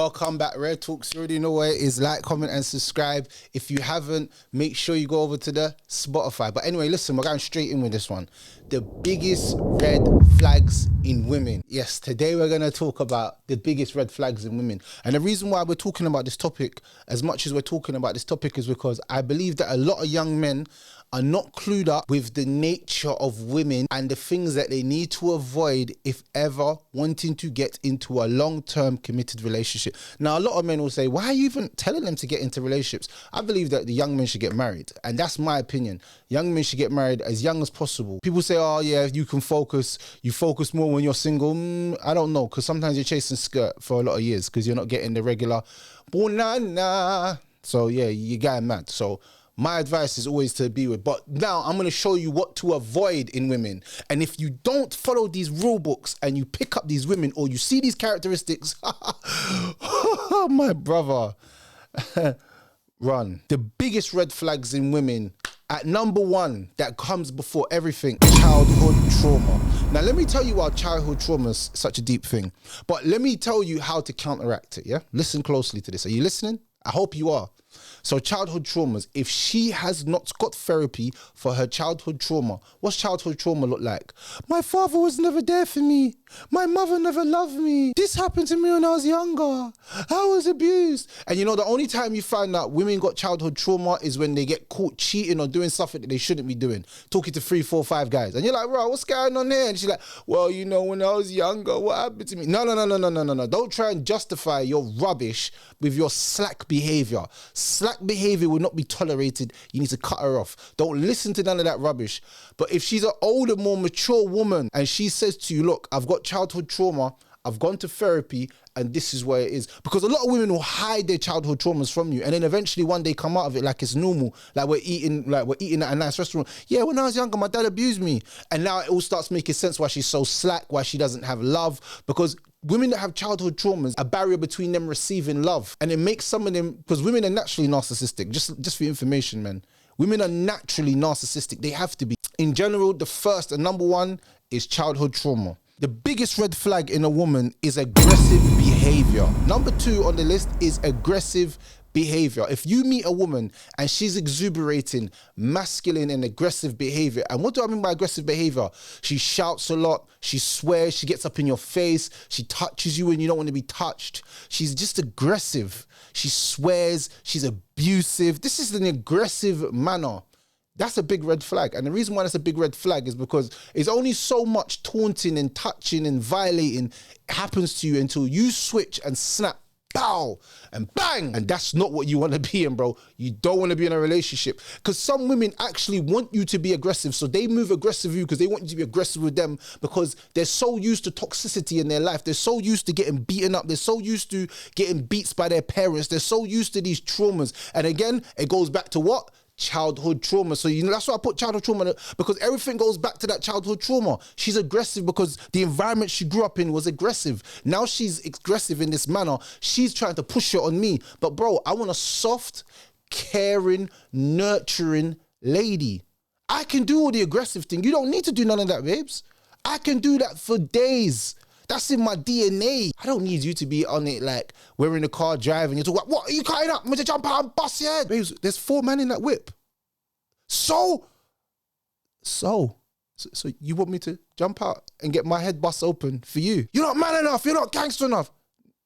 Welcome back, Rare Talks. You already know where it is. Like, comment, and subscribe. If you haven't, make sure you go over to the Spotify. But anyway, listen, we're going straight in with this one. The biggest red flags in women. Yes, today we're going to talk about the biggest red flags in women. And the reason why we're talking about this topic, as much as we're talking about this topic, is because I believe that a lot of young men are not clued up with the nature of women and the things that they need to avoid if ever wanting to get into a long-term committed relationship. Now, a lot of men will say, why are you even telling them to get into relationships? I believe that the young men should get married. And that's my opinion. Young men should get married as young as possible. People say, oh yeah, you focus more when you're single. I don't know, because sometimes you're chasing skirt for a lot of years because you're not getting the regular banana. So yeah, you're getting mad. So my advice is always to be with. But now I'm going to show you what to avoid in women. And if you don't follow these rule books and you pick up these women or you see these characteristics, my brother, run. The biggest red flags in women, at number one, that comes before everything, childhood trauma. Now, let me tell you why childhood trauma is such a deep thing. But let me tell you how to counteract it, yeah? Listen closely to this. Are you listening? I hope you are. So childhood traumas, if she has not got therapy for her childhood trauma, what's childhood trauma look like? My father was never there for me. My mother never loved me. This happened to me when I was younger. I was abused. And you know, the only time you find out women got childhood trauma is when they get caught cheating or doing something that they shouldn't be doing. Talking to 3, 4, 5 guys. And you're like, bro, what's going on here? And she's like, well, you know, when I was younger, what happened to me? No. Don't try and justify your rubbish with your slack behavior. Slack behavior will not be tolerated. You need to cut her off. Don't listen to none of that rubbish. But if she's an older, more mature woman and she says to you, look, I've got childhood trauma, I've gone to therapy, and this is where it is. Because a lot of women will hide their childhood traumas from you, and then eventually one day come out of it like it's normal, like we're eating at a nice restaurant. Yeah, when I was younger, my dad abused me. And now it all starts making sense why she's so slack, why she doesn't have love, because women that have childhood traumas, a barrier between them receiving love. And it makes some of them, because women are naturally narcissistic, just for your information, man. Women are naturally narcissistic. They have to be. In general, the first and number one is childhood trauma. The biggest red flag in a woman is aggressive behavior. Number 2 on the list is aggressive behavior. If you meet a woman and she's exuberating masculine and aggressive behavior, and what do I mean by aggressive behavior? She shouts a lot, she swears, she gets up in your face, she touches you when you don't want to be touched. She's just aggressive. She swears, she's abusive. This is an aggressive manner. That's a big red flag. And the reason why that's a big red flag is because it's only so much taunting and touching and violating happens to you until you switch and snap, pow, and bang. And that's not what you want to be in, bro. You don't want to be in a relationship. Because some women actually want you to be aggressive. So they move aggressive with you because they want you to be aggressive with them because they're so used to toxicity in their life. They're so used to getting beaten up. They're so used to getting beats by their parents. They're so used to these traumas. And again, it goes back to what? Childhood trauma. So you know, that's why I put childhood trauma, because everything goes back to that childhood trauma. She's aggressive because the environment she grew up in was aggressive. Now she's aggressive in this manner. She's trying to push it on me. But bro, I want a soft, caring, nurturing lady. I can do all the aggressive thing. You don't need to do none of that, babes. I can do that for days. That's in my DNA. I don't need you to be on it like we're in the car driving. You're talking about, what are you cutting up? I'm gonna jump out and bust your head. Babes, there's 4 men in that whip. So you want me to jump out and get my head bust open for you? You're not man enough. You're not gangster enough.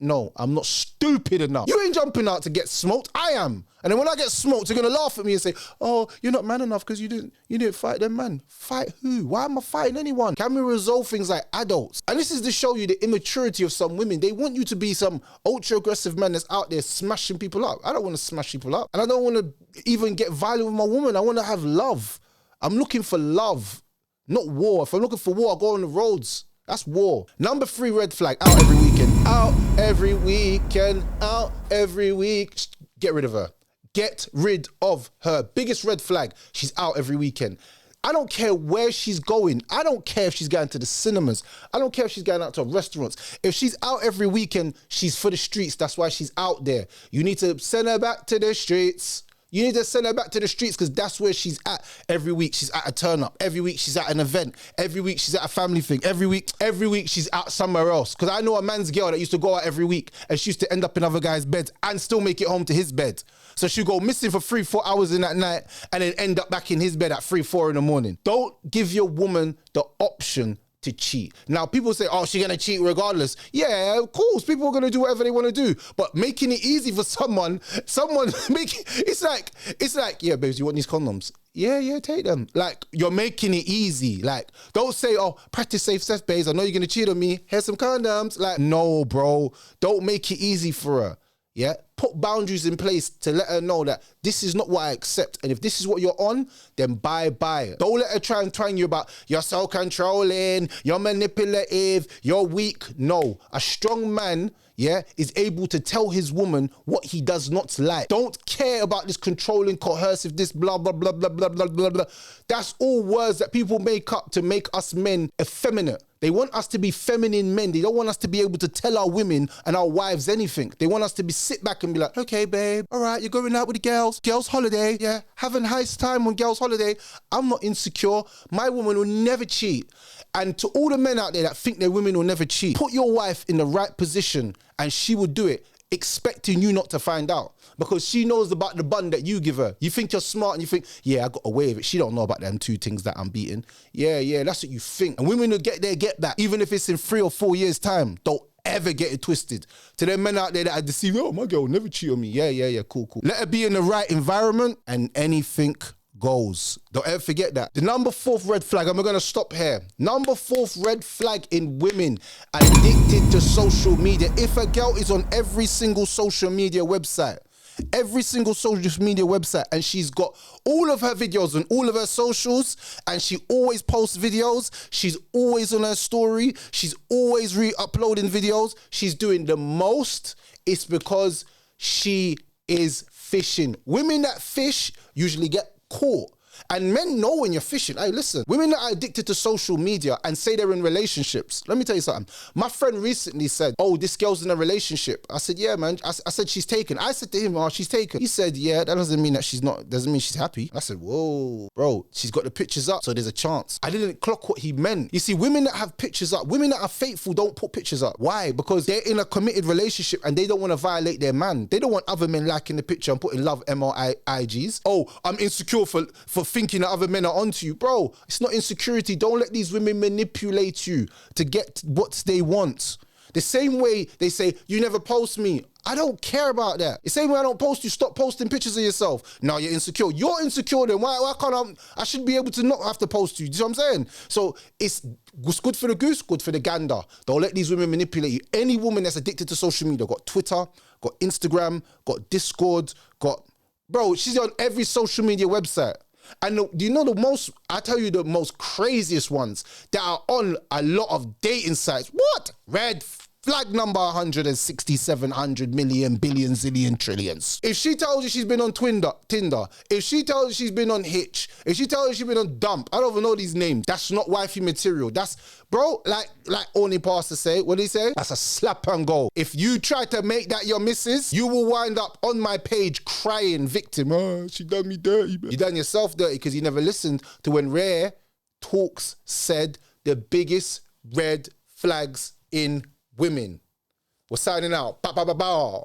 No, I'm not stupid enough. You ain't jumping out to get smoked. I am. And then when I get smoked, you're going to laugh at me and say, oh, you're not man enough because you didn't fight them, man. Fight who? Why am I fighting anyone? Can we resolve things like adults? And this is to show you the immaturity of some women. They want you to be some ultra-aggressive man that's out there smashing people up. I don't want to smash people up. And I don't want to even get violent with my woman. I want to have love. I'm looking for love, not war. If I'm looking for war, I'll go on the roads. That's war. Number 3 red flag, out every weekend. Out every weekend, out every week. Get rid of her. Get rid of her. Biggest red flag, she's out every weekend. I don't care where she's going. I don't care if she's going to the cinemas. I don't care if she's going out to restaurants. If she's out every weekend, she's for the streets. That's why she's out there. You need to send her back to the streets. You need to send her back to the streets because that's where she's at. Every week she's at a turn up. Every week she's at an event. Every week she's at a family thing. Every week she's out somewhere else. Because I know a man's girl that used to go out every week and she used to end up in other guys' beds and still make it home to his bed. So she'll go missing for 3-4 hours in that night and then end up back in his bed at 3-4 in the morning. Don't give your woman the option to cheat. Now, people say, oh, she's going to cheat regardless. Yeah, of course, people are going to do whatever they want to do. But making it easy for someone it's like, yeah, babes, you want these condoms? Yeah, take them. Like, you're making it easy. Like, don't say, oh, practice safe sex, babes. I know you're going to cheat on me. Here's some condoms. Like, no, bro. Don't make it easy for her. Yeah, put boundaries in place to let her know that this is not what I accept. And if this is what you're on, then bye-bye. Don't let her try and twang you about you're so controlling, you're manipulative, you're weak. No, a strong man, yeah, is able to tell his woman what he does not like. Don't care about this controlling, coercive, this blah, blah, blah, blah, blah, blah, blah, blah. That's all words that people make up to make us men effeminate. They want us to be feminine men. They don't want us to be able to tell our women and our wives anything. They want us to be sit back and be like, okay, babe, all right, you're going out with the girls. Girls' holiday, yeah, have a nice time on girls' holiday. I'm not insecure. My woman will never cheat. And to all the men out there that think their women will never cheat, put your wife in the right position and she will do it, expecting you not to find out. Because she knows about the bun that you give her. You think you're smart and you think, yeah, I got away with it. She don't know about them 2 things that I'm beating. Yeah, that's what you think. And women will get there, get back, even if it's in 3 or 4 years' time. Don't ever get it twisted. To them men out there that are deceived, oh, my girl will never cheat on me. Yeah, cool. Let her be in the right environment and anything goes. Don't ever forget that. The number 4th red flag, and we're going to stop here. Number 4th red flag in women addicted to social media. If a girl is on every single social media website, and she's got all of her videos and all of her socials, and she always posts videos, she's always on her story, she's always re-uploading videos, she's doing the most, it's because she is fishing. Women that fish usually get caught. And men know when you're fishing. Hey, listen, women that are addicted to social media and say they're in relationships. Let me tell you something. My friend recently said, oh, this girl's in a relationship. I said, yeah, man. I said, she's taken. I said to him, oh, she's taken. He said, yeah, that doesn't mean that doesn't mean she's happy. I said, whoa, bro, she's got the pictures up, so there's a chance. I didn't clock what he meant. You see, women that have pictures up, women that are faithful don't put pictures up. Why? Because they're in a committed relationship and they don't want to violate their man. They don't want other men liking the picture and putting love MRIGs. Oh, I'm insecure for thinking that other men are onto you. Bro, it's not insecurity. Don't let these women manipulate you to get what they want. The same way they say, you never post me. I don't care about that. The same way I don't post you, stop posting pictures of yourself. Now you're insecure. You're insecure then. Why can't I should be able to not have to post you. Do you know what I'm saying? So it's good for the goose, good for the gander. Don't let these women manipulate you. Any woman that's addicted to social media, got Twitter, got Instagram, got Discord, bro, she's on every social media website. And do you know the most craziest ones that are on a lot of dating sites? What? Red flag number 167 million billion zillion trillions. If she tells you she's been on Tinder, if she tells you she's been on Hitch, if she tells you she's been on Dump, I don't even know these names. That's not wifey material. That's, bro, like Oni Pastor say, what did he say? That's a slap and go. If you try to make that your missus, you will wind up on my page crying victim. Oh, she done me dirty. Man. You done yourself dirty because you never listened to when Rare Talks said the biggest red flags in women. We're signing out. Ba ba ba ba.